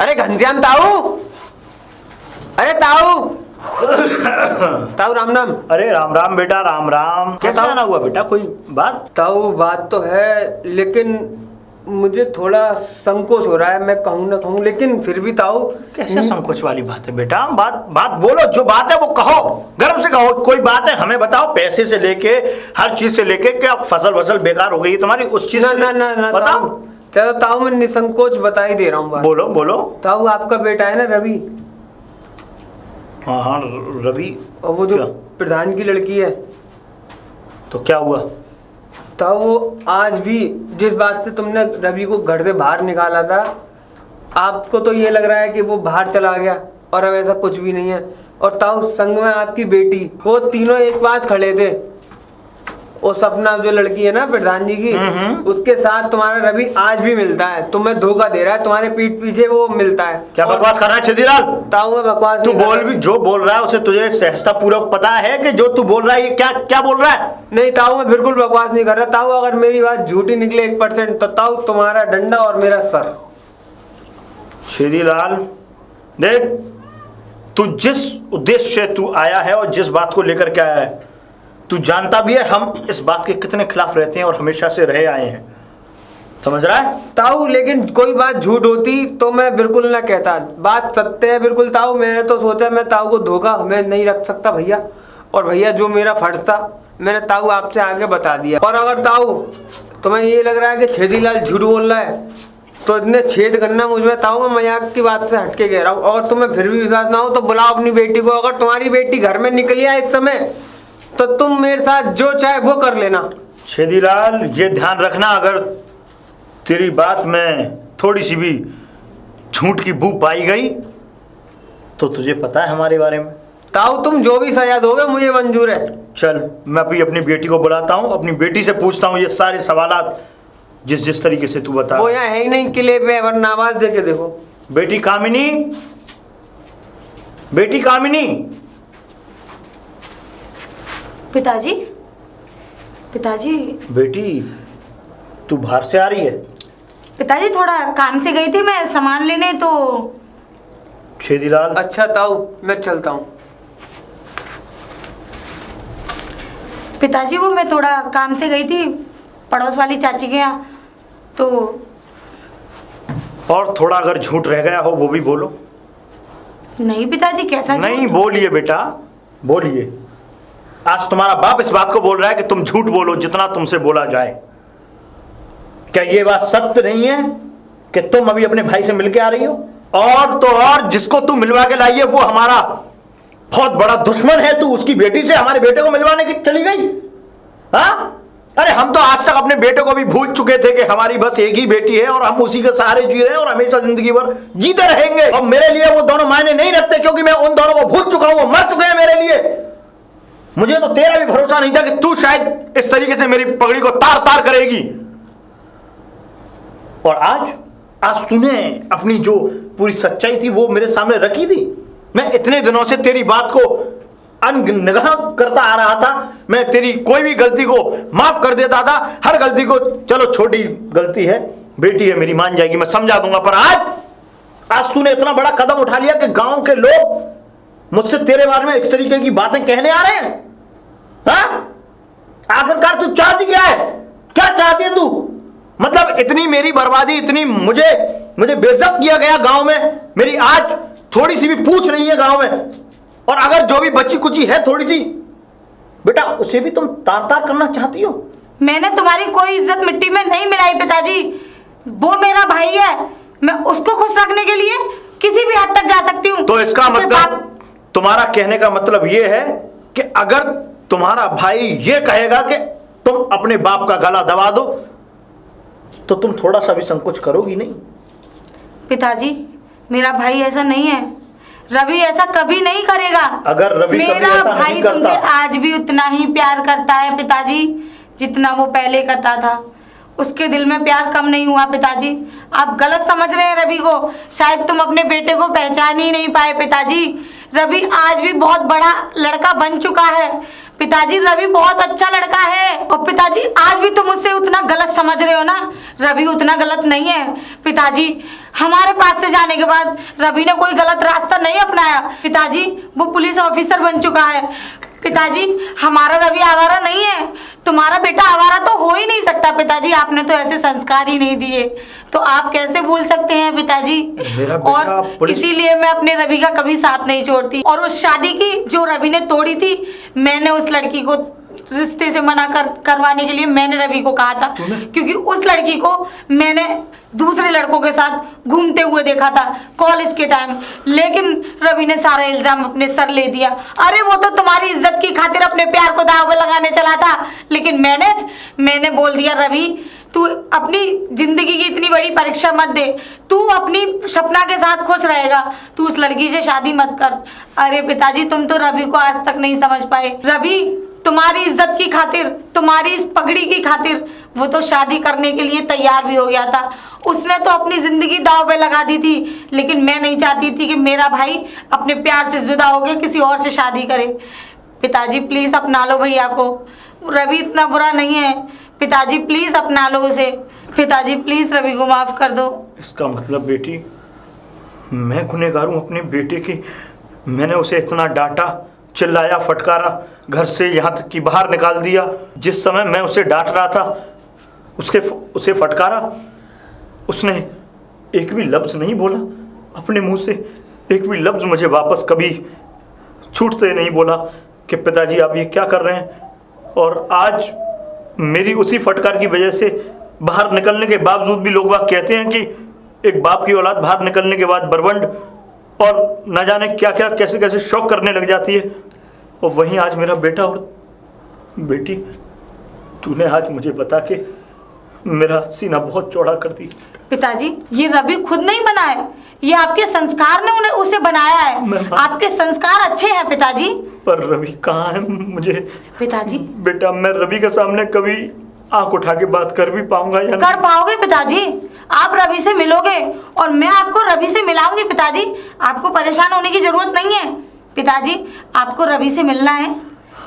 अरे घनश्याम ताऊ, अरे ताऊ ताऊ राम राम। अरे राम राम बेटा, राम राम। कैसा आना हुआ बेटा, कोई बात? ताऊ बात तो है, लेकिन मुझे थोड़ा संकोच हो रहा है। मैं कहूँ ना कहूँ, लेकिन फिर भी ताऊ। कैसे संकोच वाली बात है बेटा? बात बोलो, जो बात है वो कहो, गर्व से कहो। कोई बात है हमें बताओ, पैसे से लेके हर चीज से लेके, क्या फसल बेकार हो गई तुम्हारी उस चीज से? ना बताओ। चलो ताऊ, मैं निसंकोच बता ही दे रहा हूँ। बोलो बोलो। ताऊ आपका बेटा है ना रवि? हाँ रवि। और वो जो प्रधान की लड़की है, तो क्या हुआ? ताऊ वो आज भी जिस बात से तुमने रवि को घर से बाहर निकाला था, आपको तो ये लग रहा है कि वो बाहर चला गया, और अब ऐसा कुछ भी नहीं है। और ताऊ संग में आपकी बेटी, वो तीनों एक पास खड़े थे। वो सपना जो लड़की है ना प्रधान जी की, उसके साथ तुम्हारा रवि आज भी मिलता है। तुम्हें धोखा दे रहा है, तुम्हारे पीठ पीछे वो मिलता है। क्या बकवास कर रहा है छेदीलाल? ताऊ मैं बकवास तू बोल भी, जो बोल रहा है उसे तुझे सहजता पूर्वक पता है कि जो तू बोल रहा है ये क्या बोल रहा है? नहीं ताऊ, मैं बिल्कुल बकवास नहीं कर रहा। ताऊ अगर मेरी बात झूठी निकले 1%, तो ताऊ तुम्हारा डंडा और मेरा सर। छेदीलाल देख, तू जिस उद्देश्य से तू आया है और जिस बात को लेकर के आया है, तू जानता भी है हम इस बात के कितने खिलाफ रहते हैं और हमेशा से रहे आए हैं। समझ रहा है ताऊ? लेकिन कोई बात झूठ होती तो मैं बिल्कुल ना कहता। बात सत्य है बिल्कुल ताऊ। मैंने तो सोचा मैं ताऊ को धोखा मैं नहीं रख सकता भैया, और भैया जो मेरा फर्ज था मैंने ताऊ आपसे आगे बता दिया। और अगर ताऊ तुम्हें ये लग रहा है कि छेदीलाल झूठ बोल रहा है, तो इतने छेद करना मुझमें ताऊ। मैं मजाक की बात से हटके कह रहा हूँ। अगर तुम्हें फिर भी विश्वास ना हो तो बुलाओ अपनी बेटी को। अगर तुम्हारी बेटी घर में निकली है इस समय, तो तुम मेरे साथ जो चाहे वो कर लेना। छेदीलाल ये ध्यान रखना, अगर तेरी बात में थोड़ी सी भी झूठ की बू पाई गई तो तुझे पता है हमारे बारे में। ताऊ तुम जो भी सजा दोगे मुझे मंजूर है। चल मैं अभी अपनी बेटी को बुलाता हूँ, अपनी बेटी से पूछता हूँ ये सारे सवालात जिस तरीके से तू बता। वो यहाँ है ही नहीं किले पे, वरना आवाज दे के देखो। बेटी कामिनी, बेटी कामिनी। पिताजी, पिताजी। बेटी तू बाहर से आ रही है? पिताजी थोड़ा काम से गई थी मैं सामान लेने, तो। छेदीलाल अच्छा ताऊ मैं चलता हूँ। पिताजी वो मैं थोड़ा काम से गई थी पड़ोस वाली चाची के यहाँ, तो। और थोड़ा अगर झूठ रह गया हो वो भी बोलो। नहीं पिताजी, कैसा नहीं बोलिए बेटा, बोलिए। आज तुम्हारा बाप इस बात को बोल रहा है कि तुम झूठ बोलो जितना तुमसे बोला जाए। क्या ये बात सत्य नहीं है कि तुम अभी अपने भाई से मिलके आ रही हो? और तो और जिसको तू मिलवा के लाई है वो हमारा बहुत बड़ा दुश्मन है। तू उसकी बेटी से हमारे बेटे को मिलवाने की चली गई? हाँ, अरे हम तो आज तक अपने बेटे को भी भूल चुके थे कि हमारी बस एक ही बेटी है और हम उसी के सहारे जी रहे हैं और हमेशा जिंदगी भर जीते रहेंगे। और मेरे लिए वो दोनों मायने नहीं रखते, क्योंकि मैं उन दोनों को भूल चुका हूं, वो मर चुके हैं मेरे लिए। मुझे तो तेरा भी भरोसा नहीं था कि तू शायद इस तरीके से मेरी पगड़ी को तार तार करेगी। और आज तूने अपनी जो पूरी सच्चाई थी वो मेरे सामने रखी थी। मैं इतने दिनों से तेरी बात को अननिगाह करता आ रहा था। मैं तेरी कोई भी गलती को माफ कर देता था, हर गलती को, चलो छोटी गलती है, बेटी है मेरी, मान जाएगी, मैं समझा दूंगा। पर आज तूने इतना बड़ा कदम उठा लिया कि गांव के लोग मुझसे तेरे बारे में इस तरीके की बातें कहने आ रहे हैं। हाँ? आखिरकार तू चाहती क्या है? क्या चाहती है तू? मतलब इतनी मेरी बर्बादी, इतनी मुझे बेइज्जत किया गया गांव में, मेरी आज थोड़ी सी भी पूछ नहीं है गांव में। और अगर जो भी बची कुची है थोड़ी सी, बेटा उसे भी तुम तार तार करना चाहती हो। मैंने तुम्हारी कोई इज्जत मिट्टी में नहीं मिलाई पिताजी। वो मेरा भाई है, मैं उसको खुश रखने के लिए किसी भी हद तक जा सकती हूँ। तो इसका मतलब, तुम्हारा कहने का मतलब यह है कि अगर तुम्हारा भाई ये कहेगा कि तुम अपने बाप का गला दबा दो, तो तुम थोड़ा सा भी संकोच करोगी नहीं? पिताजी मेरा भाई ऐसा नहीं है, रवि ऐसा कभी नहीं करेगा। अगर रवि मेरा भाई तुमसे आज भी उतना ही प्यार करता है पिताजी जितना वो पहले करता था। उसके दिल में प्यार कम नहीं हुआ पिताजी। आप गलत समझ रहे हैं रवि को, शायद तुम अपने बेटे को पहचान ही नहीं पाए पिताजी। रवि आज भी बहुत बड़ा लड़का बन चुका है पिताजी रवि बहुत अच्छा लड़का है। और पिताजी आज भी तुम उससे उतना गलत समझ रहे हो ना, रवि उतना गलत नहीं है। पिताजी हमारे पास से जाने के बाद रवि ने कोई गलत रास्ता नहीं अपनाया। पिताजी वो पुलिस ऑफिसर बन चुका है। पिताजी हमारा रवि आवारा नहीं है, तुम्हारा बेटा आवारा तो हो ही नहीं सकता। पिताजी आपने तो ऐसे संस्कार ही नहीं दिए, तो आप कैसे भूल सकते हैं पिताजी। मेरा बेटा और इसीलिए मैं अपने रवि का कभी साथ नहीं छोड़ती। और उस शादी की जो रवि ने तोड़ी थी, मैंने उस लड़की को रिश्ते से मना करवाने के लिए मैंने रवि को कहा था, क्योंकि उस लड़की को मैंने दूसरे लड़कों के साथ घूमते हुए देखा था कॉलेज के टाइम। लेकिन रवि ने सारा इल्जाम अपने सर ले दिया। अरे वो तो तुम्हारी इज्जत की खातिर अपने प्यार को दांव पे लगाने चला था, लेकिन मैंने बोल दिया रवि तू अपनी जिंदगी की इतनी बड़ी परीक्षा मत दे, तू अपनी सपना के साथ खुश रहेगा, तू उस लड़की से शादी मत कर। अरे पिताजी तुम तो रवि को आज तक नहीं समझ पाए। रवि तुम्हारी इज्जत की खातिर, तुम्हारी इस पगड़ी की खातिर वो तो शादी करने के लिए तैयार भी हो गया था। उसने तो अपनी जिंदगी दांव पे लगा दी थी, लेकिन मैं नहीं चाहती थी कि मेरा भाई अपने प्यार से जुदा होकर किसी और से शादी करे। पिताजी प्लीज अपना लो भैया को, रवि इतना बुरा नहीं है। पिताजी प्लीज अपना लो उसे। पिताजी प्लीज रवि को माफ कर दो। इसका मतलब बेटी मैं गुनहगार हूं अपने बेटे की। मैंने उसे इतना डांटा, चिल्लाया, फटकारा, घर से यहाँ तक कि बाहर निकाल दिया। जिस समय मैं उसे डांट रहा था उसे फटकारा, उसने एक भी लफ्ज़ नहीं बोला अपने मुंह से। एक भी लफ्ज़ मुझे वापस कभी छूटते नहीं बोला कि पिताजी आप ये क्या कर रहे हैं। और आज मेरी उसी फटकार की वजह से बाहर निकलने के बावजूद भी लोग बात कहते हैं कि एक बाप की औलाद बाहर निकलने के बाद बरवंड और न जाने क्या क्या कैसे कैसे शौक करने लग जाती है। और वहीं आज मेरा बेटा और बेटी, तूने आज मुझे बता के मेरा सीना बहुत चौड़ा कर दी। पिताजी ये रवि खुद नहीं बना है, ये आपके संस्कार ने उसे बनाया है। आपके संस्कार अच्छे हैं पिताजी। पर रवि कहाँ है मुझे? पिताजी बेटा मैं रवि के सामने कभी आंख उठा के बात कर भी पाऊंगा या कर पाओगे पिताजी? आप रवि से मिलोगे और मैं आपको रवि से मिलाऊंगी पिताजी। आपको परेशान होने की जरूरत नहीं है पिताजी। आपको रवि से मिलना है?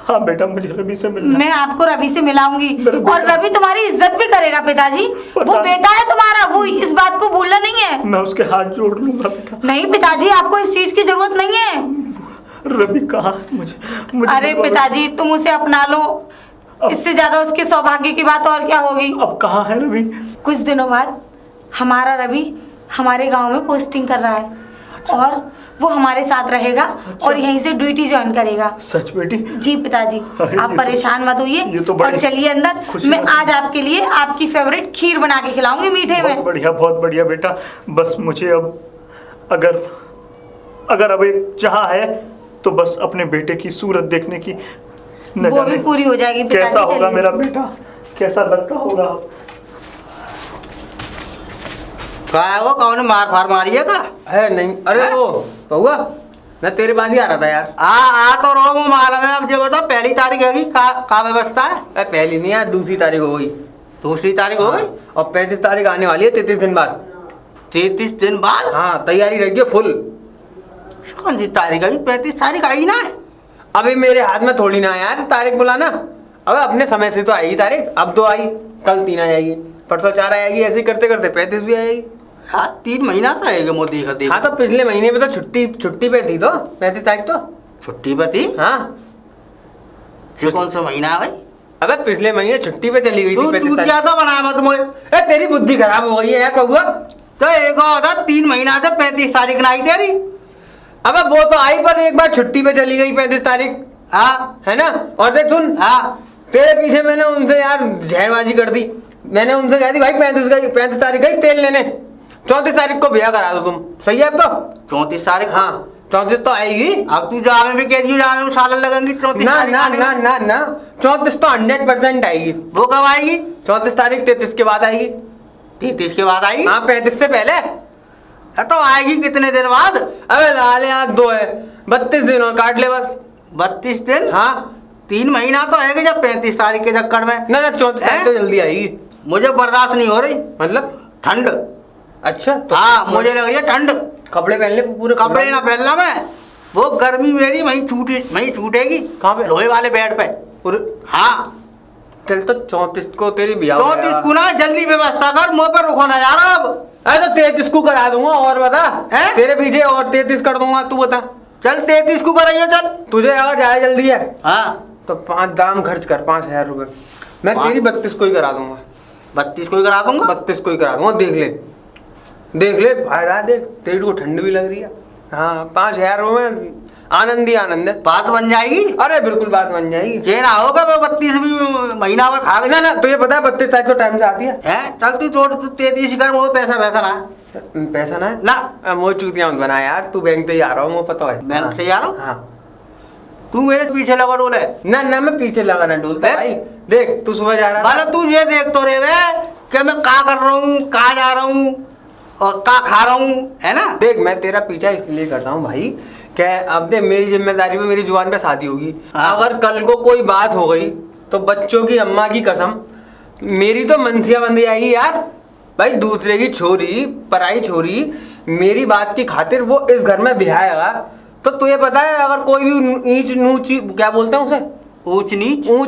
हाँ बेटा मुझे रवि से मिलना। मैं आपको रवि से मिलाऊंगी और रवि तुम्हारी इज्जत भी करेगा पिताजी। वो बेटा है तुम्हारा, वो इस बात को भूलना नहीं है। मैं उसके हाथ जोड़ लूंगा बेटा। नहीं पिताजी आपको इस चीज की जरूरत नहीं है। रवि कहाँ मुझे अरे पिताजी तुम उसे अपना लो, इससे ज्यादा उसके सौभाग्य की बात और क्या होगी। अब कहाँ है रवि? कुछ दिनों बाद हमारा रवि हमारे गांव में पोस्टिंग कर रहा है। अच्छा। और वो हमारे साथ रहेगा। अच्छा। और यहीं से ड्यूटी ज्वाइन करेगा। सच बेटी? जी पिताजी आप परेशान मत होइए तो और चलिए अंदर। मैं आज आपके लिए आपकी फेवरेट खीर बना के खिलाऊंगी मीठे में। बहुत बढ़िया बेटा। बस मुझे अब अगर अब एक चाह है तो बस अपने बेटे की सूरत देखने की, वो भी पूरी हो जाएगी पिताजी। कैसा होगा मेरा बेटा, कैसा लगता होगा। क्या वो कौन मार फार मारी है का? है नहीं। अरे वो बउआ मैं तेरे पास ही आ रहा था यार। आ तो रो हूँ मालूम है। अब जो बता पहली तारीख है का व्यवस्था है? पहली नहीं यार, दूसरी तारीख हो गई। दूसरी तारीख हो गई? और 35 तारीख आने वाली है, 33 दिन बाद। 33 दिन बाद? हाँ तैयारी रखिए फुल। कौन सी तारीख है? 35 तारीख आई ना? अभी मेरे हाथ में थोड़ी ना है यार तारीख बुलाना। अब अपने समय से तो आएगी तारीख। अब तो आई, कल 3 आ जाएगी, परसों 4 आएगी, ऐसे ही करते करते 35 भी आएगी। हाँ 3 महीना तो आएगा मोदी का। हाँ तो पिछले महीने में तो छुट्टी पे थी तो 35 तारीख तो छुट्टी पे थी। हाँ कौन सा महीना है भाई? अबे पिछले महीने छुट्टी पे चली गई थी। तू ज्यादा बना मत मुझे। तेरी बुद्धि खराब हो गई है यार बबुआ। तो एक होता 3 महीना से 35 तारीख ना आई तेरी। अबे वो तो आई पर एक बार छुट्टी पे चली गई 35 तारीख। हाँ है ना। और देख सुन, हाँ तेरे पीछे मैंने उनसे यार जहरबाजी कर दी। मैंने उनसे कह दी भाई 35 तारीख गई तेल लेने, 34 तारीख को ब्याह करा दो तुम। सही है अब तो? 34 तारीख? हाँ 34 तो आएगी। अब तू जा में भी कह दियो, जाने में साल लगेंगी 34 ना तारीख ना आने में। ना ना ना 34 तो 100% आएगी। वो कब आएगी? 34 तारीख 33 के बाद आएगी। 33 के बाद आएगी? हाँ 35 से पहले। तो आएगी कितने दिन बाद? अबे लाले यार 2 है, 32 दिन और काट ले बस। 32 दिन? हाँ 3 महीना तो आएगा जब 35 तारीख के चक्कर में। ना 34 तारीख तो जल्दी आएगी। मुझे बर्दाश्त नहीं हो रही। मतलब ठंड। अच्छा तो हाँ मुझे लग रही है ठंड। कपड़े पहन ले पूरे। कपड़े ना पहनना मैं, वो गर्मी मेरी वहीं छूटेगी। कहाँ पे? लोहे वाले बेड पे। और हाँ चल तो 34 को तेरी ब्याह 34 को ना जल्दी व्यवस्था कर, मुँह पर रुको ना जा रहा अब। अरे तो 33 को करा दूंगा और बता हैं? तेरे पीछे और 33 कर दूंगा, तू बता। चल 33 को कराइए चल। तुझे अगर जाए जल्दी है हाँ तो 5 दाम खर्च कर, 5,000 रुपए। मैं तेरी 32 को ही करा दूंगा, 32 को ही करा दूंगा। 32 को ही करा दूंगा। देख ले फायदा देख, तेरी को ठंड भी लग रही है। हाँ 5,000 रुपए आनंद ही आनंद है। बात बन जाएगी। अरे बिल्कुल बात बन जाएगी। ये ना होगा मैं 32 भी महीना भर खा ना ना तुझे पता है 32 तारीख को टाइम से आती है। है। चल तू छोड़, तू 33 कर, वो पैसा वैसा ना पैसा ना है ना। मोह चूतिया मत बना यार, तू बैंक से ही आ रहा हूँ, वो पता है। बैंक से जा रहा हूँ? हाँ तू मेरे पीछे लगा डोले। ना ना मैं पीछे लगा ना डोलता हैं? भाई। देख तू सुबह जा रहा था। मतलब तू ये देख तो रे वे कि मैं क्या कर रहा हूँ, कहाँ जा रहा हूँ और क्या खा रहा हूँ, है ना। देख मैं तेरा पीछा इसलिए करता हूँ भाई, क्या अब देख मेरी जिम्मेदारी पे मेरी जुबान पे शादी होगी। हाँ। अगर कल को कोई बात हो गई तो बच्चों की अम्मा की कसम मेरी तो मनसिया बन जाएगी यार। भाई दूसरे की छोरी, पराई छोरी मेरी बात की खातिर वो इस घर में बिहाएगा तो तुझे पता है अगर कोई भी नीच नूच क्या बोलते हैं उसे, ऊंच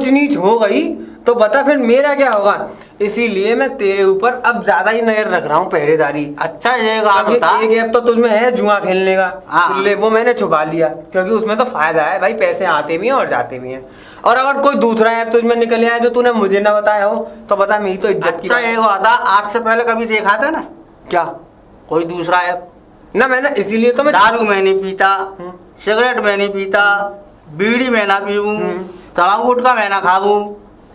नीच हो गई तो बता फिर मेरा क्या होगा। इसीलिए मैं तेरे ऊपर अब ज्यादा ही नजर रख रहा हूँ, पहरेदारी। अच्छा ये बात क्योंकि बता। एक ऐप तो तुझमें है जुआ खेलने का, हाँ। इसलिए वो मैंने छुपा लिया क्योंकि उसमें तो फायदा है भाई, पैसे आते भी हैं और जाते भी हैं। और अगर कोई दूसरा ऐप तुझमें निकल आया जो तूने मुझे ना बताया हो तो बता मेरी तो इज्जत की अच्छा बात है। ये बता, आज से पहले कभी देखा था ना क्या कोई दूसरा ऐप? ना मैंने इसीलिए तो मैं दारू मैं नहीं पीता, सिगरेट मैं नहीं पीता, बीड़ी मैं ना पीऊं, तम्बाकू गुटखा मैं ना खाऊं,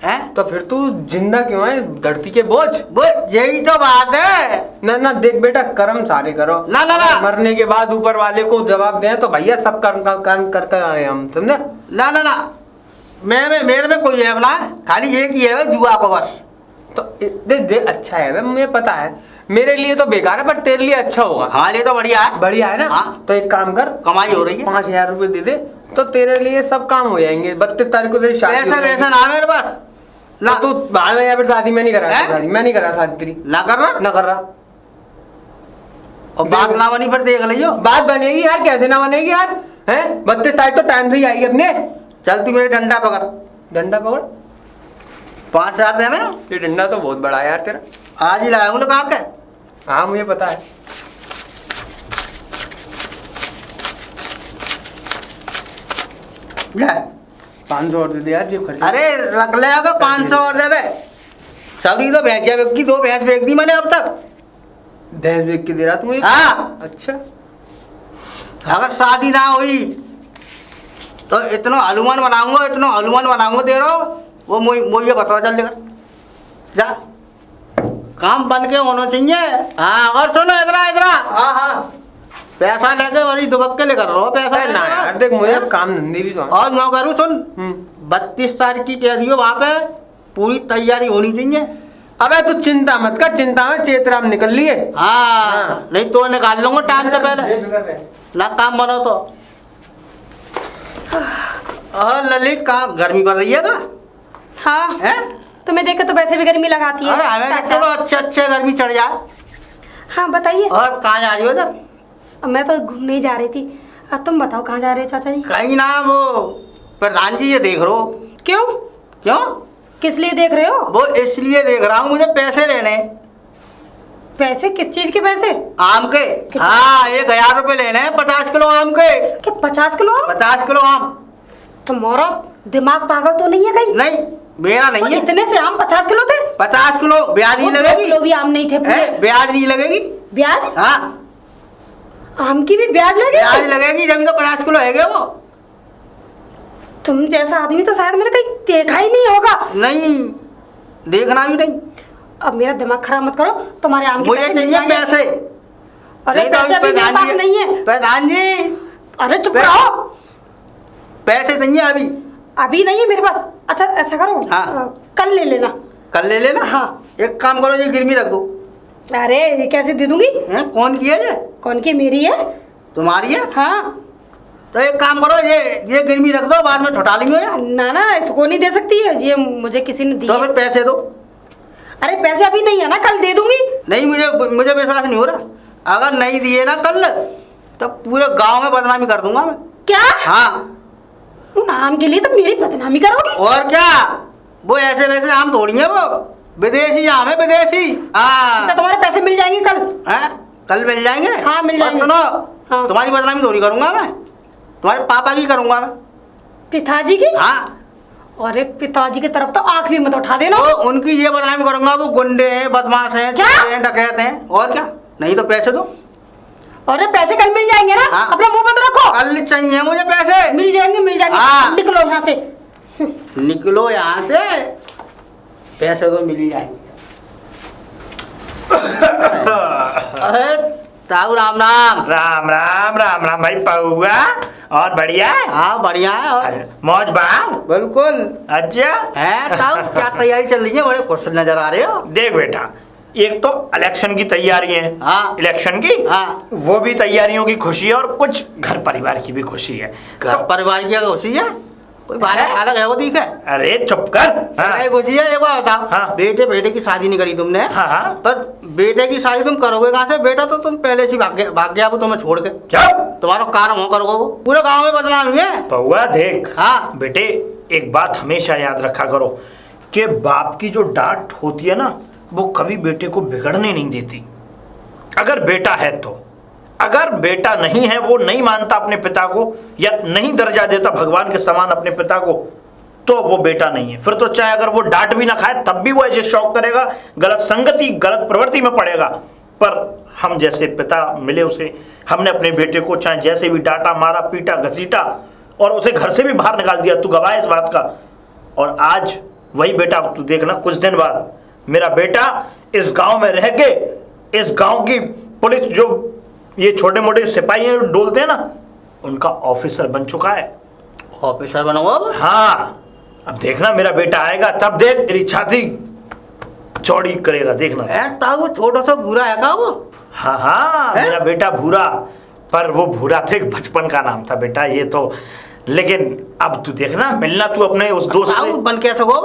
हैं? तो फिर तू जिंदा क्यों है धरती के बोझ। वो यही तो बात है। ना ना देख बेटा कर्म सारे करो। ना, ना, ना। अगर मरने के बाद ऊपर वाले को जवाब दें तो भैया सब कर्म करते आए हम, समझे। ना ना ना मेरे में कोई ऐप ना है, खाली एक ही है जुआ को बस। तो देख देख अच्छा है भाई, मुझे पता है मेरे लिए तो बेकार है पर तेरे लिए अच्छा होगा। हाँ ये तो बढ़िया है। बढ़िया है ना। हाँ। तो एक काम कर, कमाई हो रही है। 5,000 रुपए दे दे तो तेरे लिए सब काम हो जाएंगे। 32 तारीख को तेरी शादी पैसा हो जाएगी। वैसा ना मेरे पास ना। तो तू बाद में या फिर शादी मैं नहीं करा हैं? शादी मैं नहीं करा शादी तेरी ना कर रहा ना कर रहा। और बात ना बनी फिर देख लियो। बात बनेगी यार, कैसे ना बनेगी यार, हैं 32 तारीख तो टाइम से ही आएगी अपने। चल तू मेरे डंडा पकड़, डंडा पकड़। 5,000 देना। ये डंडा तो बहुत बड़ा है यार तेरा। आज ही लाया हूँ कहाँ के। हाँ मुझे पता है। ले 500 और दे दे यार जेब खर्च। अरे रख ले अगर 500 और दे दे। सभी तो भैंसिया बेच की, 2 भैंस बेच दी मैंने अब तक। भैंस बेच के दे रहा तू मुझे। हाँ अच्छा अगर शादी ना हुई तो इतना हनुमान बनाऊंगा दे रहा वो मुझे बताओ चल लेकर जा। काम बन के होना चाहिए। हाँ और सुनो इधर हाँ हाँ पैसा लेके बड़ी दुबक्के लेकर रहो पैसा अरे ना यार देख मुझे काम धंधे भी तो हैं। और मैं करूँ सुन, हम्म। 32 तारीख की कह दियो वहाँ पे पूरी तैयारी होनी चाहिए। अबे तू चिंता मत कर, चिंता में चेतराम निकल लिए। हाँ नहीं तो निकाल लूंगा टाइम से पहले ना काम बनो तो। ललित कहाँ गर्मी पड़ रही है का हाँ है? तुम्हें देख के तो वैसे भी गर्मी लगाती है अरे हमें तो चाचा। चलो अच्छे गर्मी चढ़ जाए। हाँ बताइए। और कहाँ जा रही हो इधर? मैं तो घूमने ही जा रही थी। तुम बताओ कहाँ जा रहे हो चाचा जी? कहीं ना वो प्रधान जी ये देख रहे हो। क्यों? क्यों? किस लिए देख रहे हो? वो इसलिए देख रहा हूँ मुझे पैसे लेने। पैसे? किस चीज के पैसे? आम के। हाँ 1,000 रुपए लेने हैं 50 किलो आम के। क्या 50 किलो? 50 किलो आम। तुम्हारा दिमाग पागल तो नहीं है कहीं? नहीं मेरा नहीं और है। इतने से आम 50 किलो थे? 50 किलो ब्याज नहीं वो 2 लगेगी? किलो भी आम नहीं थे पूरे। है? ब्याज नहीं लगेगी? ब्याज? हाँ आम की भी ब्याज ब्याज लगेगी? लगेगी जब तो 50 किलो है वो। तुम जैसा आदमी तो शायद मैंने कहीं देखा ही नहीं होगा। नहीं देखना भी नहीं। अब मेरा दिमाग खराब मत करो। तुम्हारे आम के मुझे पैसे मिल चाहिए जाएंगे। पैसे। अरे नहीं तो पैसे अभी मेरे पास नहीं है। प्रधान जी अरे चुप पै- रहो। पैसे चाहिए अभी। अभी नहीं है मेरे पास। अच्छा ऐसा करो हाँ। कल ले लेना। कल ले लेना। हाँ। एक काम करो ये गिरवी रख दो। अरे ये कैसे दे दूंगी? हैं कौन की है ये? कौन की? मेरी है। तुम्हारी है? हाँ। तो एक काम करो ये गिरवी रख दो बाद में छुटा लेंगे यार। ना ना इसको नहीं दे सकती है, ये मुझे किसी ने दी तो है। फिर पैसे दो। अरे पैसे अभी नहीं है ना, कल दे दूंगी। नहीं मुझे विश्वास नहीं हो रहा। अगर नहीं दिए ना कल तो पूरे गांव में बदनामी कर दूंगा मैं। क्या? हाँ वो नाम के लिए तो मेरी बदनामी करोगे। और क्या, वो ऐसे वैसे आम थोड़ी है, वो विदेशी आम है, विदेशी। तो हाँ तुम्हारे पैसे मिल जाएंगे कल। हैं? कल मिल जाएंगे? हाँ, मिल और जाएंगे। सुनो, हाँ। तुम्हारी बदनामी थोड़ी करूंगा मैं, तुम्हारे पापा की करूंगा मैं। पिताजी की? हाँ, अरे पिताजी की तरफ तो आंख भी मत उठा देना। तो उनकी ये बदनामी करूंगा, वो गुंडे हैं, बदमाश हैं, क्या? चोर हैं, डकैत हैं। और क्या, नहीं तो पैसे दो। अरे पैसे कल मिल जाएंगे ना। हाँ। अपना मुंह बंद रखो। कल चाहिए मुझे पैसे। मिल जाएंगे, मिल जाएंगे। हाँ। निकलो यहाँ से। निकलो यहाँ से, पैसे तो मिल ही जाएंगे। अरे ताऊ राम राम। राम राम राम राम भाई पौआ। और बढ़िया है? हाँ बढ़िया है। और मौज बाल। बिल्कुल अच्छा है। ताऊ क्या तैयारी चल रही है, बड़े खुश नजर आ रहे हो। देख बेटा, एक तो इलेक्शन की तैयारी है। हाँ। इलेक्शन की। हाँ। वो भी तैयारियों की खुशी है और कुछ घर परिवार की भी खुशी है। घर परिवार की खुशी है, कोई बात है? अलग है वो, ठीक है। अरे चुप कर। हाँ। क्या खुशी है, एक बार बताओ। हाँ। बेटे की शादी नहीं करी तुमने। हाँ, हाँ। पर बेटे की शादी तुम करोगे कहाँ से? बेटा तो तुम पहले से भाग गया वो तुम्हें छोड़ के। चुप। तुम्हारा कारण हो करोगे वो, पूरे गांव में बदनामी है। पौआ देख। हाँ। बेटे एक बात हमेशा याद रखा करो कि बाप की जो डांट होती है ना, वो कभी बेटे को बिगड़ने नहीं देती। अगर बेटा है तो, अगर बेटा नहीं है, वो नहीं मानता अपने पिता को या नहीं दर्जा देता भगवान के समान अपने पिता को, तो वो बेटा नहीं है। फिर तो चाहे अगर वो डांट भी ना खाए तब भी वो ऐसे शौक करेगा, गलत संगति गलत प्रवृत्ति में पड़ेगा। पर हम जैसे पिता मिले उसे, हमने अपने बेटे को चाहे जैसे भी डांटा, मारा, पीटा, घसीटा और उसे घर से भी बाहर निकाल दिया। तू गवाह है इस बात का। और आज वही बेटा, तू देखना कुछ दिन बाद मेरा बेटा इस गांव में रह के, इस गांव की पुलिस जो ये छोटे मोटे सिपाही हैं डोलते हैं ना, उनका ऑफिसर बन चुका है। ऑफिसर बना हुआ अब? हाँ, अब देखना मेरा बेटा आएगा तब देख तेरी छाती चौड़ी करेगा, देखना। ताऊ वो छोटा सा भूरा है का वो? हाँ हाँ, है? मेरा बेटा भूरा, पर वो भूरा थे बचपन का नाम था बेटा ये तो। लेकिन अब तू देखना, मिलना तू अपने उस दोस्त ताऊ से। बन कैसे हो?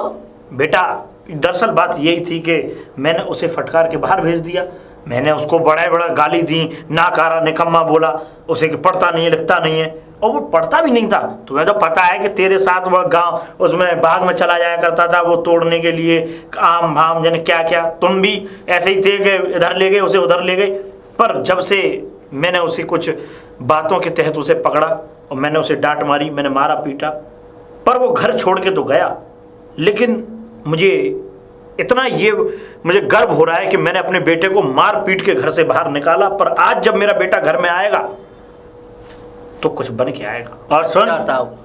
बेटा दरअसल बात यही थी कि मैंने उसे फटकार के बाहर भेज दिया। मैंने उसको बड़ा बड़ा गाली दी, नाकारा निकम्मा बोला उसे कि पढ़ता नहीं है, लिखता नहीं है, और वो पढ़ता भी नहीं था। तुम्हें तो पता है कि तेरे साथ वह गांव उसमें बाग में चला जाया करता था वो तोड़ने के लिए, आम भाम जाने क्या क्या। तुम भी ऐसे ही थे कि इधर ले गए उसे उधर ले गए। पर जब से मैंने उसे कुछ बातों के तहत उसे पकड़ा और मैंने उसे डांट मारी, मैंने मारा पीटा, पर वो घर छोड़ के तो गया। लेकिन मुझे इतना ये मुझे गर्व हो रहा है कि मैंने अपने बेटे को मार पीट के घर से बाहर निकाला। पर आज जब मेरा बेटा घर में आएगा तो कुछ बन के आएगा। और सुन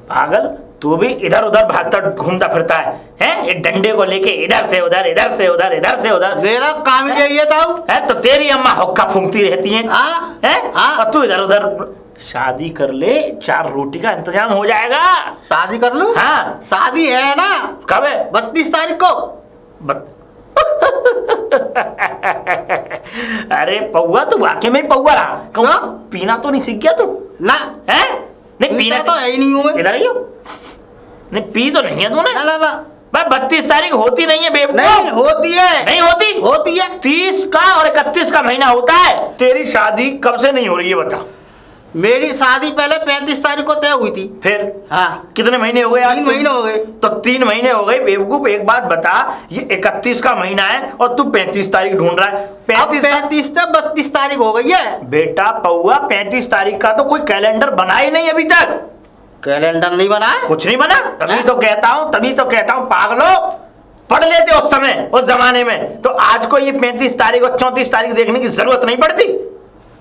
पागल, तू भी इधर उधर भागता घूमता फिरता है एक डंडे को लेके इधर से उधर, इधर से उधर, इधर से उधर। मेरा काम ही यही है ताऊ। है तो तेरी अम्मा हुक्का फूंकती रहती है, हाँ? हैं? हाँ। और तू इधर उधर। शादी कर ले, 4 रोटी का इंतजाम हो जाएगा। शादी कर लूं? हाँ। शादी है ना? कब है? 32 तारीख को। अरे पौआ, तू वाकई में पौआ रहा। क्या? पीना तो नहीं सीख गया तू? ना है? नहीं पीना तो है ही नहीं हूँ मैं। इधर आइयो। नहीं पी तो नहीं है तूने? ना ना ना भाई 32 तारीख होती नहीं है बेवकूफ। नहीं होती है। नहीं होती? होती है। 30 का और 31 का महीना होता है। तेरी शादी कब से नहीं हो रही है बता? मेरी शादी पहले 35 तारीख को तय हुई थी। फिर हाँ। कितने महीने हो गए? 3 महीने हो गए। तो 3 महीने हो गए बेवकूफ। एक बात बता, ये 31 का महीना है और तू 35 तारीख ढूंढ रहा है। 35 से 32 तारीख हो गई है। बेटा पौआ, 35 तारीख का तो कोई कैलेंडर बना ही नहीं अभी तक। कैलेंडर नहीं बना? कुछ नहीं बना। तभी तो कहता हूँ पागलो, पढ़ लेते उस समय उस जमाने में, तो आज को ये 35 तारीख और 34 तारीख देखने की जरूरत नहीं पड़ती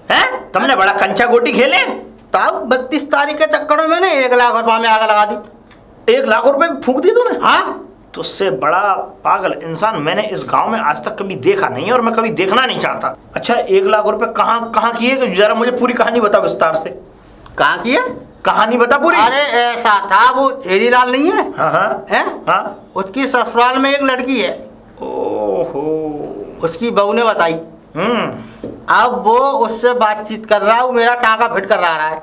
है। तुमने बड़ा कंचा गोटी खेले। तब 32 तारीख के चक्कर में मैंने 1 लाख रुपए में आग लगा दी। 1 लाख रुपए फूंक दी तूने? हाँ। तुझसे बड़ा पागल इंसान मैंने इस गांव में आज तक कभी देखा नहीं है और मैं कभी देखना नहीं चाहता। अच्छा 1 लाख रुपए कहाँ किए? जरा मुझे पूरी कहानी बता विस्तार से। कहाँ की है? कहानी बता पूरी। अरे ऐसा था, वो चेरीलाल नहीं है? हाँ हाँ है? हाँ। उसकी ससुराल में एक लड़की है। ओहो। उसकी बहू ने बताई। अब वो उससे बातचीत कर रहा है, वो मेरा टाका फिट कर रहा है।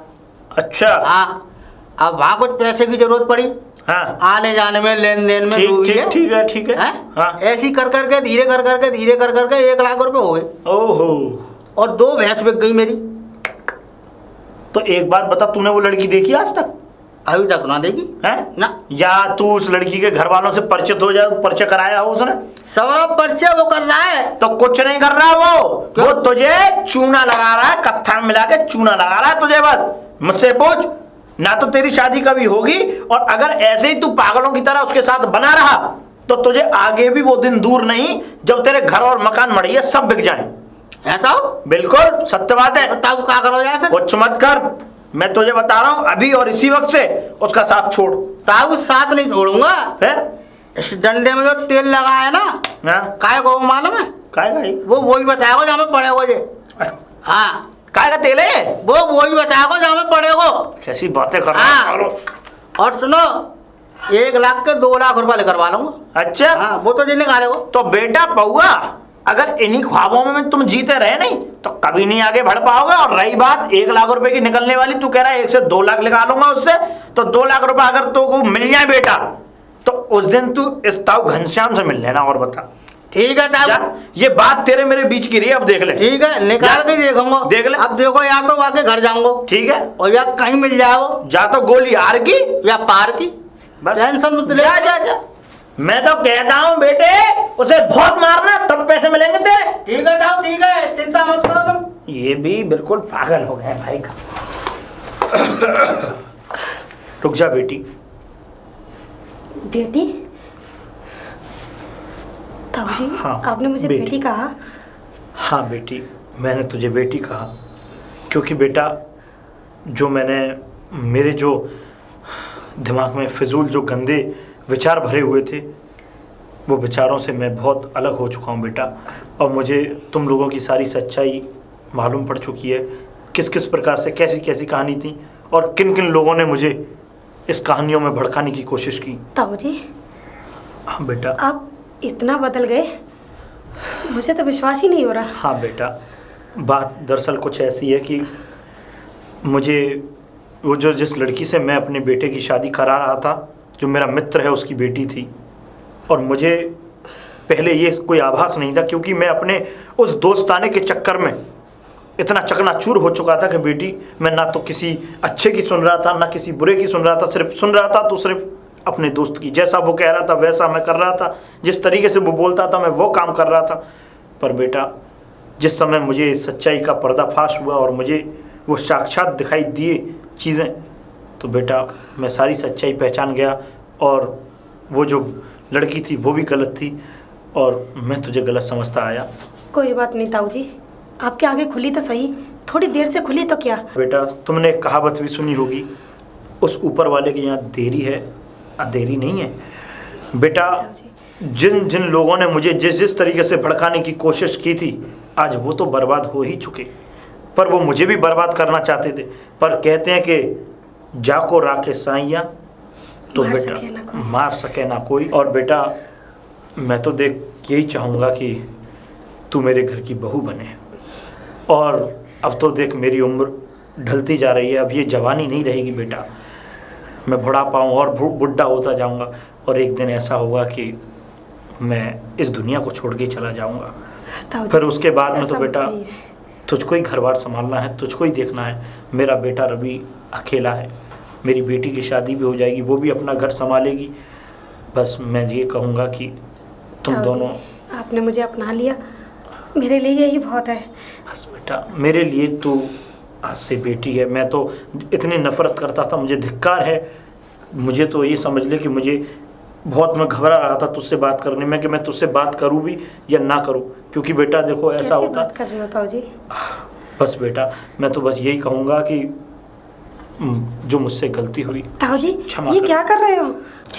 अच्छा। हाँ। अब वहाँ कुछ पैसे की जरूरत पड़ी। हाँ। आने जाने में, लेन देन में डूबी है। ठीक है। हाँ। ऐसी कर करके धीरे कर करके 1 लाख रुपए हो गए। ओहो। और 2 भैंस बिक गई मेरी। तो एक बात बता, तूने वो लड़की देखी आज तक? अभी तक ना देगी है ना। या तू उस लड़की के घर वालों से परिचित हो जाए, परिचय कराया हो उसने? सबरा परिचय वो कर रहा है। तो कुछ नहीं कर रहा वो तुझे चूना लगा रहा है, कत्था मिला के चूना लगा रहा है तुझे। बस मुझसे पूछ, ना तो तेरी शादी कभी होगी, और अगर ऐसे ही तू पागलों की तरह उसके साथ बना रहा तो तुझे आगे भी वो दिन दूर नहीं जब तेरे घर और मकान मड़िए सब बिक जाए। बिल्कुल सत्य बात है। बताओ क्या करो यार फिर? कुछ मत कर, मैं तुझे बता रहा हूँ अभी और इसी वक्त से उसका साथ छोड़। ताऊ साथ नहीं छोड़ूंगा। है इस डंडे में जो तेल लगा है ना, काय को मालूम है? काय का? वो वही बताएगा जहाँ में पड़ेगा जे। हाँ, काय का तेल है? वो वही बताएगा जहाँ में पड़ेगा। कैसी बातें कर रहा हाँ। है? और सुनो, 1 लाख के 2 लाख रुपए करवा लूंगा। अच्छा हाँ, वो तो जिन्हें खा लेगा। तो बेटा पौआ, अगर इन्हीं ख्वाबों में तुम जीते रहे नहीं तो कभी नहीं आगे बढ़ पाओगे। और रही बात 1 लाख रुपए की निकलने वाली, तू कह रहा है 1 से 2 लाख लगा लूंगा उससे, तो 2 लाख रुपए अगर तो को मिल जाए बेटा तो उस दिन तू इस ताऊ घनश्याम से मिल लेना। और बता। ठीक है ताऊ, ये बात तेरे मेरे बीच की रही है, अब देख ले। ठीक है, निकाल के देखूंगा। देख ले। अब देखो, या तो आके घर जाऊंगा, ठीक है, और या कहीं मिल जाए वो, जा तो गोली आर की या पार की। बस टेंशन मत ले। जा। मैं तो कहता हूँ बेटे, उसे बहुत मारना तब पैसे मिलेंगे तेरे। ठीक है ताऊ, ठीक है, चिंता मत करो तुम। ये भी बिल्कुल पागल हो गए भाई का। रुक जा बेटी। बेटी? ताऊ जी, हाँ, आपने मुझे बेटी कहा? हाँ बेटी, मैंने तुझे बेटी कहा क्योंकि बेटा जो मेरे जो दिमाग में फिजूल जो गंदे विचार भरे हुए थे, वो विचारों से मैं बहुत अलग हो चुका हूँ बेटा। और मुझे तुम लोगों की सारी सच्चाई मालूम पड़ चुकी है, किस किस प्रकार से कैसी कैसी कहानी थी और किन किन लोगों ने मुझे इस कहानियों में भड़काने की कोशिश की। ताऊ जी, हाँ बेटा। आप इतना बदल गए, मुझे तो विश्वास ही नहीं हो रहा। हाँ बेटा, बात दरअसल कुछ ऐसी है कि मुझे वो जो जिस लड़की से मैं अपने बेटे की शादी करा रहा था, जो मेरा मित्र है, उसकी बेटी थी। और मुझे पहले ये कोई आभास नहीं था क्योंकि मैं अपने उस दोस्ताने के चक्कर में इतना चकनाचूर हो चुका था कि बेटी मैं ना तो किसी अच्छे की सुन रहा था ना किसी बुरे की सुन रहा था, सिर्फ सुन रहा था तो सिर्फ अपने दोस्त की। जैसा वो कह रहा था वैसा मैं कर रहा था, जिस तरीके से वो बोलता था मैं वो काम कर रहा था। पर बेटा जिस समय मुझे सच्चाई का पर्दाफाश हुआ और मुझे वो साक्षात दिखाई दिए चीज़ें, तो बेटा मैं सारी सच्चाई पहचान गया। और वो जो लड़की थी वो भी गलत थी और मैं तुझे गलत समझता आया। कोई बात नहीं ताऊ जी, आपके आगे खुली तो सही, थोड़ी देर से खुली तो क्या। बेटा तुमने एक कहावत भी सुनी होगी, उस ऊपर वाले के यहाँ देरी है अंधेरी नहीं है। बेटा जिन जिन लोगों ने मुझे जिस जिस तरीके से भड़काने की कोशिश की थी, आज वो तो बर्बाद हो ही चुके, पर वो मुझे भी बर्बाद करना चाहते थे। पर कहते हैं कि जाको राखे साइया तो बेटा मार सके ना कोई। और बेटा मैं तो देख यही चाहूँगा कि तू मेरे घर की बहू बने। और अब तो देख मेरी उम्र ढलती जा रही है, अब ये जवानी नहीं रहेगी बेटा, मैं बुढ़ापा हूँ और बुढ़ा होता जाऊँगा। और एक दिन ऐसा होगा कि मैं इस दुनिया को छोड़ के चला जाऊँगा। फिर उसके बाद में तो बेटा तुझको ही घर बार संभालना है, तुझको ही देखना है। मेरा बेटा रवि अकेला है, मेरी बेटी की शादी भी हो जाएगी, वो भी अपना घर संभालेगी। बस मैं ये कहूँगा कि तुम दोनों, आपने मुझे अपना लिया, मेरे लिए यही बहुत है। बस बेटा मेरे लिए तू आज से बेटी है। मैं तो इतनी नफरत करता था, मुझे धिक्कार है। मुझे तो ये समझ ले कि मुझे बहुत मैं घबरा रहा था तुझसे बात करने में कि मैं तुझसे बात करूँ भी या ना करूँ, क्योंकि बेटा देखो ऐसा होता। बात कर रहे हो ताऊ जी? बस बेटा मैं तो बस यही कहूँगा कि जो मुझसे गलती हुई ताऊ जी, क्षमा ये कर। क्या कर रहे हो?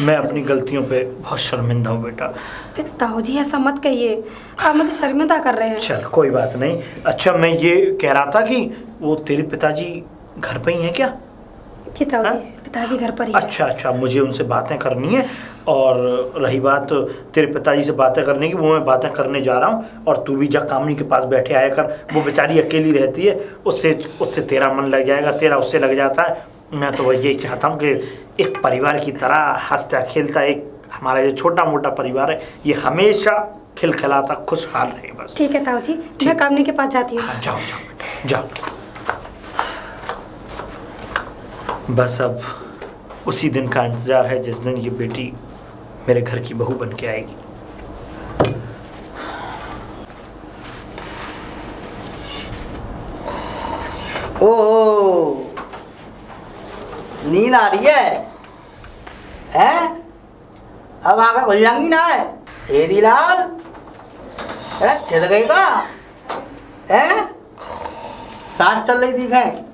मैं अपनी गलतियों पे बहुत शर्मिंदा हूँ बेटा। फिर ताऊ जी ऐसा मत कहिए, आप मुझे शर्मिंदा कर रहे हैं। चल कोई बात नहीं। अच्छा मैं ये कह रहा था कि वो तेरे पिताजी घर पे ही हैं क्या? जी ताऊ जी, पिताजी घर पर ही है। अच्छा, मुझे उनसे बातें करनी है। और रही बात तेरे पिताजी से बातें करने की, वो मैं बातें करने जा रहा हूँ। और तू भी जा कामनी के पास बैठे आया कर, वो बेचारी अकेली रहती है, उससे तेरा मन लग जाएगा, तेरा उससे लग जाता है। मैं तो यही चाहता हूँ कि एक परिवार की तरह हंसता खेलता एक हमारा जो छोटा मोटा परिवार है, ये हमेशा खिलखिलाता खुशहाल रहे। बस ठीक है ताऊ जी, मैं कामनी के पास जाती हूँ। हाँ जाओ बेटा जाओ। बस अब उसी दिन का इंतज़ार है जिस दिन ये बेटी मेरे घर की बहू बन के आएगी। ओ नींद आ रही है? हैं? अब आकर खुल जाएंगी ना है शेरी लाल? अरे छिद गई का? हैं? सांस चल रही दिखे?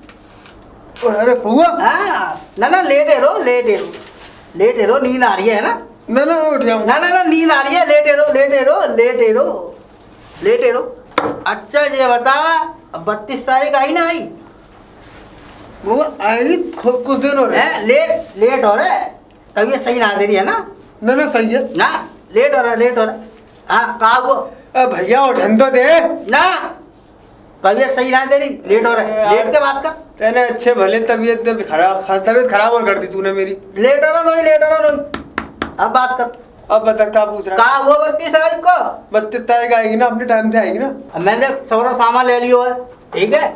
अरे बुआ, हाँ ना लेटे रहो, नींद आ रही है ना? ना उठ जाऊँ। ना नींद आ रही है, लेटे रहो। अच्छा ये बता, अब 32 तारीख आई ना आई? बुआ आएगी कुछ दिन हो रहे हैं। है लेट हो रहा है, तबीयत सही ना दे रही है ना? ना सही है ना लेट हो रहा है। हाँ कहा वो भैया उठन तो दे ना, तबीयत सही ना दे रही, लेट हो रहा है, लेट के बात कर। तेने अच्छे भले तबीयत खराब और कर दी तूने मेरी। लेट हो रहा अब बात कर। अब बता क्या पूछ रहा कहा हुआ 32 तारीख को? 32 तारीख आएगी ना, अपने टाइम से आएगी ना। मैंने सारा सामान ले लियो है, ठीक है,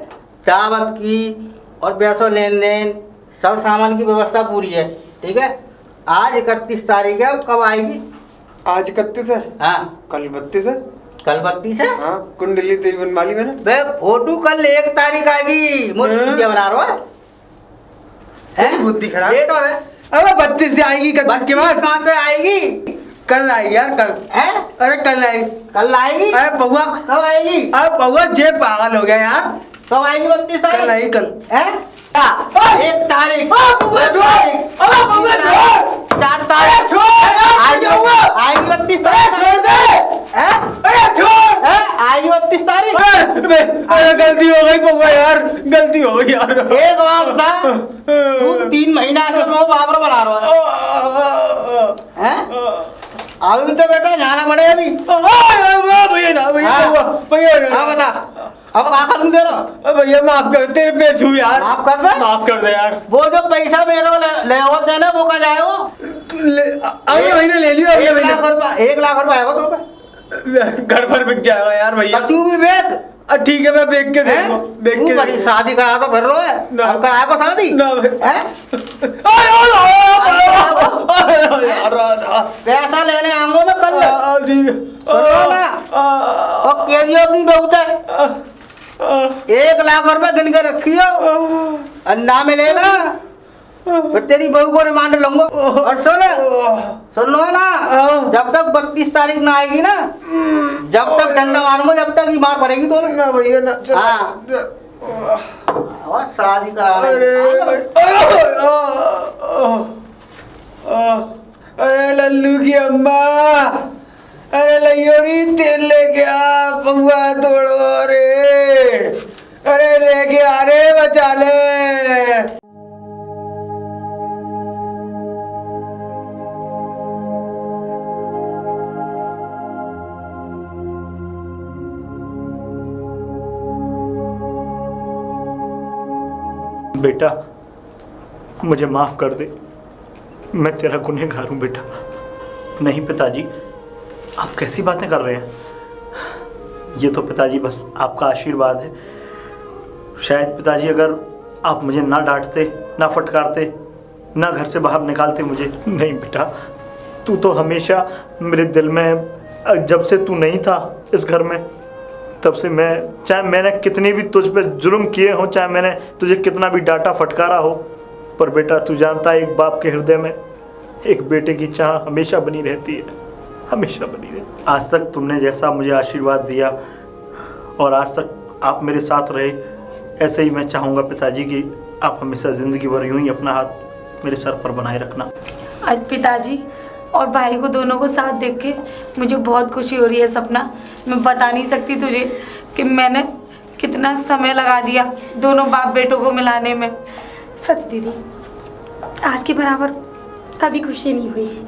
दावत की और पैसों लेन देन सब सामान की व्यवस्था पूरी है, ठीक है। आज 31 तारीख है, कब आएगी? आज 31 है, हाँ कल 32 है। कल 32 है? हाँ कुंडली तेरी बनवा ली मैंने। बे फोटो कल 1 तारीख आएगी, मुझे क्या बना रहा है? तेरी बुद्धि खराब। लेट हो रहा है। अब 32 से आएगी, 31 के बाद कहाँ से आएगी? कल आएगी यार, कल। हैं? अरे कल आएगी। कल आएगी? अरे बउआ, कब आएगी? अरे बउआ जे पागल हो गया यार। कब आएगी 32 तारीख? कल आएगी, कल। हैं? 1 तारीख, 4 तारीख आएगी 32 तारीख। हैं? आएगी 32 तारीख। अरे गलती हो गई बउआ यार, गलती हो गई यार। एक बात बता, तू 3 महीना से मैं बाबर बना रहा है। अभी तो बेटा जाना पड़े अभी। भैया ना भैया, भैया हाँ बता, अब आखिर तू दे रहा? भैया माफ कर, तेरे पे छू यार। माफ कर दे? माफ कर दे यार। वो जो पैसा मेरे ले हो देना वो का जाए वो? अगले महीने ले लियो, अगले 1 लाख महीने। रुपया, 1 लाख रुपया आएगा तो पे घर पर बिक जाएगा यार भैया। तू भी बेच। ठीक है, मैं बेच के हैं? देखूंगा, बेच तू के बड़ी देखूंगा। शादी करा तो फिर रो है, ना। अब कराया को शादी? ना भाई। हैं? पैसा लेने आऊंगा मैं कल। सुनो ना, और केरियो अपनी बहुत है, 1 लाख रुपए गिन के रखियो, अन्ना में लेना, फिर तेरी बहू को रिमांड लूंगा। और सुनो ना, जब तक 32 तारीख ना आएगी ना, जब तक डंडा मारूंगा, जब तक ही मार पड़ेगी तो ना भैया ना। हाँ और शादी करा अरे लल्लू की अम्मा, अरे लयोरी तेल लेके आ, पौआ तोड़ो रे, अरे लेके आ रे, बचा ले। बेटा मुझे माफ़ कर दे, मैं तेरा गुनहगार हूँ बेटा। नहीं पिताजी, आप कैसी बातें कर रहे हैं? ये तो पिताजी बस आपका आशीर्वाद है। शायद पिताजी अगर आप मुझे ना डांटते, ना फटकारते, ना घर से बाहर निकालते मुझे। नहीं बेटा, तू तो हमेशा मेरे दिल में, जब से तू नहीं था इस घर में, तब से मैं, चाहे मैंने कितने भी तुझ पे जुल्म किए हो, चाहे मैंने तुझे कितना भी डांटा फटकारा हो, पर बेटा तू जानता है एक बाप के हृदय में एक बेटे की चाह हमेशा बनी रहती है, हमेशा बनी रहती। आज तक तुमने जैसा मुझे आशीर्वाद दिया और आज तक आप मेरे साथ रहे, ऐसे ही मैं चाहूँगा पिताजी कि आप हमेशा ज़िंदगी भर यूँ ही अपना हाथ मेरे सर पर बनाए रखना। आज पिताजी और भाई को दोनों को साथ देख के मुझे बहुत खुशी हो रही है सपना। मैं बता नहीं सकती तुझे कि मैंने कितना समय लगा दिया दोनों बाप बेटों को मिलाने में। सच दीदी, आज के बराबर कभी खुशी नहीं हुई।